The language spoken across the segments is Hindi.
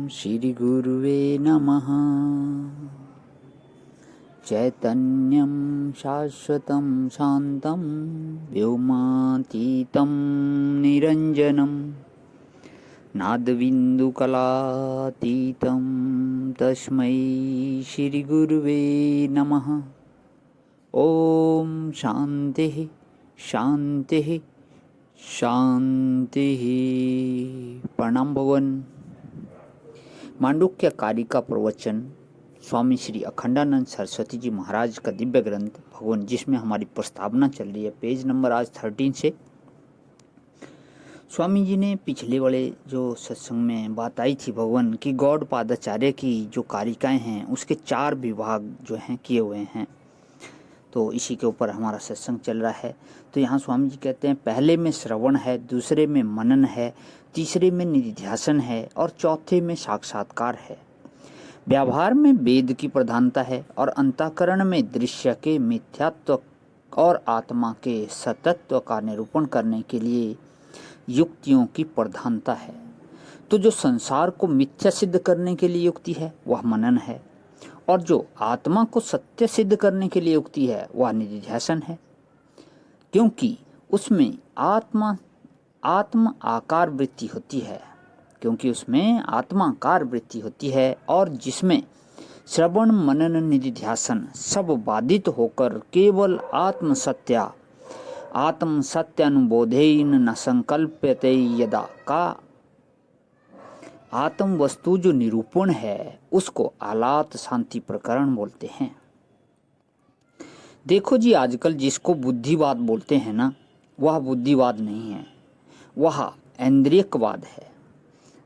श्रीगुरुवे नमः। चैतन्यं शाश्वतं शान्तं व्योमातीतं निरञ्जनं नादबिन्दुकलातीतं तस्मै श्रीगुरुवे नमः। ओम शांति शांति शांति। प्रणाम भगवान। मांडुक्य कारिका प्रवचन स्वामी श्री अखंडानंद सरस्वती जी महाराज का दिव्य ग्रंथ भगवान, जिसमें हमारी प्रस्तावना चल रही है। पेज नंबर आज 13 से। स्वामी जी ने पिछले वाले जो सत्संग में बात आई थी भगवान की, गौड़ पादाचार्य की जो कारिकाएं हैं उसके 4 विभाग जो हैं किए हुए हैं, तो इसी के ऊपर हमारा सत्संग चल रहा है। तो यहाँ स्वामी जी कहते हैं पहले में श्रवण है, दूसरे में मनन है, तीसरे में निधिध्यासन है और चौथे में साक्षात्कार है। व्यवहार में वेद की प्रधानता है और अंतःकरण में दृश्य के मिथ्यात्व और आत्मा के सतत्व का निरूपण करने के लिए युक्तियों की प्रधानता है। तो जो संसार को मिथ्या सिद्ध करने के लिए युक्ति है वह मनन है, और जो आत्मा को सत्य सिद्ध करने के लिए युक्ति है वह निधिध्यासन है, क्योंकि उसमें आत्मा आकार वृत्ति होती है, और जिसमें श्रवण मनन निधिध्यासन सब बाधित होकर केवल आत्म सत्यानुबोधेन न संकल्प्यते यदा का आत्म वस्तु जो निरूपण है उसको आलात शांति प्रकरण बोलते हैं। देखो जी, आजकल जिसको बुद्धिवाद बोलते हैं ना, वह बुद्धिवाद नहीं है, वह ऐन्द्रियकवाद है।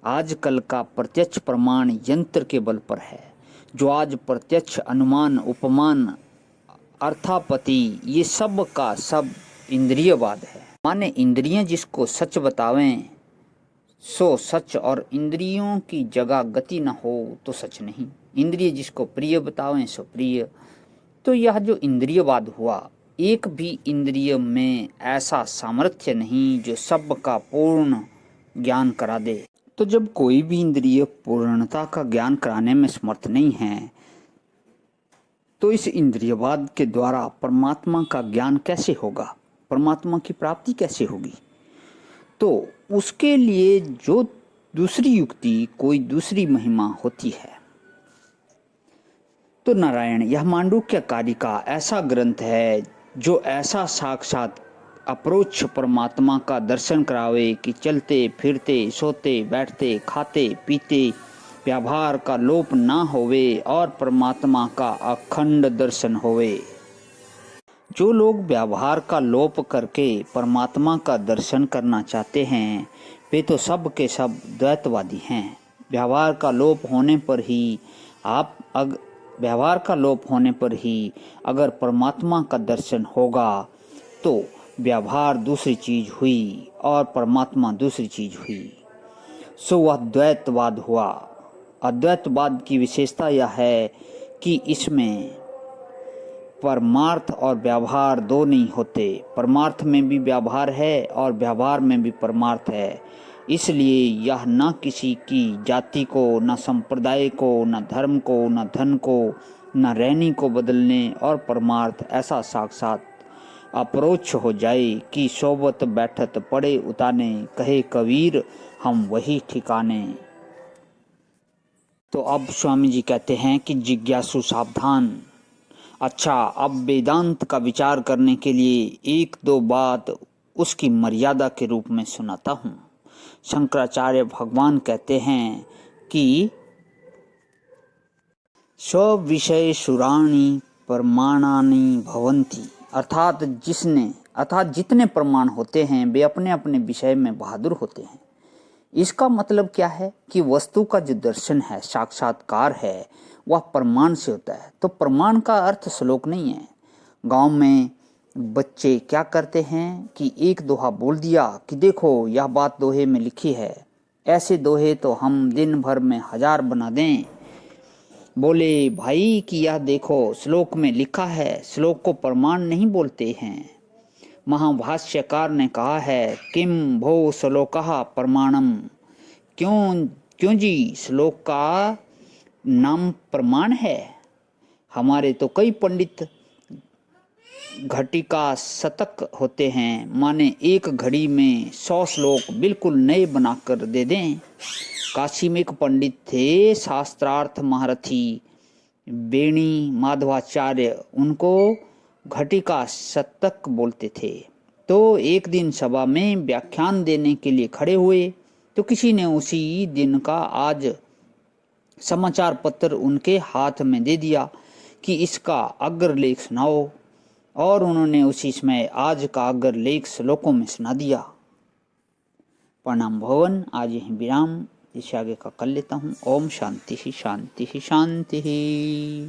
आजकल का प्रत्यक्ष प्रमाण यंत्र के बल पर है, जो आज प्रत्यक्ष अनुमान उपमान अर्थापति ये सब का सब इंद्रियवाद है। माने इंद्रियां जिसको सच बतावें सो सच, और इंद्रियों की जगह गति न हो तो सच नहीं। इंद्रिय जिसको प्रिय बतावें सो प्रिय। तो यह जो इंद्रियवाद हुआ, एक भी इंद्रिय में ऐसा सामर्थ्य नहीं जो सब का पूर्ण ज्ञान करा दे। तो जब कोई भी इंद्रिय पूर्णता का ज्ञान कराने में समर्थ नहीं है, तो इस इंद्रियवाद के द्वारा परमात्मा का ज्ञान कैसे होगा, परमात्मा की प्राप्ति कैसे होगी? तो उसके लिए जो दूसरी युक्ति, कोई दूसरी महिमा होती है। तो नारायण, यह मांडुक्य कारिका ऐसा ग्रंथ है जो ऐसा साक्षात अप्रोक्ष परमात्मा का दर्शन करावे कि चलते फिरते सोते बैठते खाते पीते व्यवहार का लोप ना होवे और परमात्मा का अखंड दर्शन होवे। जो लोग व्यवहार का लोप करके परमात्मा का दर्शन करना चाहते हैं, वे तो सब के सब द्वैतवादी हैं। व्यवहार का लोप होने पर ही अगर परमात्मा का दर्शन होगा तो व्यवहार दूसरी चीज हुई और परमात्मा दूसरी चीज हुई, सो वह द्वैतवाद हुआ। अद्वैतवाद की विशेषता यह है कि इसमें परमार्थ और व्यवहार दो नहीं होते। परमार्थ में भी व्यवहार है और व्यवहार में भी परमार्थ है। इसलिए यह न किसी की जाति को, न संप्रदाय को, न धर्म को, न धन को, न रहनी को बदलने और परमार्थ ऐसा साक्षात अप्रोच हो जाए कि सोबत बैठत पड़े उताने, कहे कबीर हम वही ठिकाने। तो अब स्वामी जी कहते हैं कि जिज्ञासु सावधान। अच्छा, अब वेदांत का विचार करने के लिए 1-2 बात उसकी मर्यादा के रूप में सुनाता हूँ। शंकराचार्य भगवान कहते हैं कि स्विषय सुराणि प्रमाणानि भवन्ति, अर्थात जितने प्रमाण होते हैं वे अपने अपने विषय में बहादुर होते हैं। इसका मतलब क्या है कि वस्तु का जो दर्शन है, साक्षात्कार है, वह प्रमाण से होता है। तो प्रमाण का अर्थ श्लोक नहीं है। गांव में बच्चे क्या करते हैं कि एक दोहा बोल दिया कि देखो यह बात दोहे में लिखी है, ऐसे दोहे तो हम दिन भर में 1000 बना दें। बोले भाई कि यह देखो श्लोक में लिखा है, श्लोक को प्रमाण नहीं बोलते हैं। महाभाष्यकार ने कहा है किम भो श्लोकः प्रमाणम, क्यों क्यों जी, श्लोक का नाम प्रमाण है। हमारे तो कई पंडित घटिका शतक होते हैं, माने एक घड़ी में 100 श्लोक बिल्कुल नए बनाकर दे दें। काशी में एक पंडित थे, शास्त्रार्थ महारथी बेणी माधवाचार्य, उनको घटिका शतक बोलते थे। तो एक दिन सभा में व्याख्यान देने के लिए खड़े हुए तो किसी ने उसी दिन का आज समाचार पत्र उनके हाथ में दे दिया कि इसका अग्रलेख सुनाओ, और उन्होंने उसी समय आज का अग्रलेख श्लोकों में सुना दिया। प्रणाम भवन, आज यहीं विराम, इसे आगे का कर लेता हूँ। ओम शांति ही शांति ही शांति ही।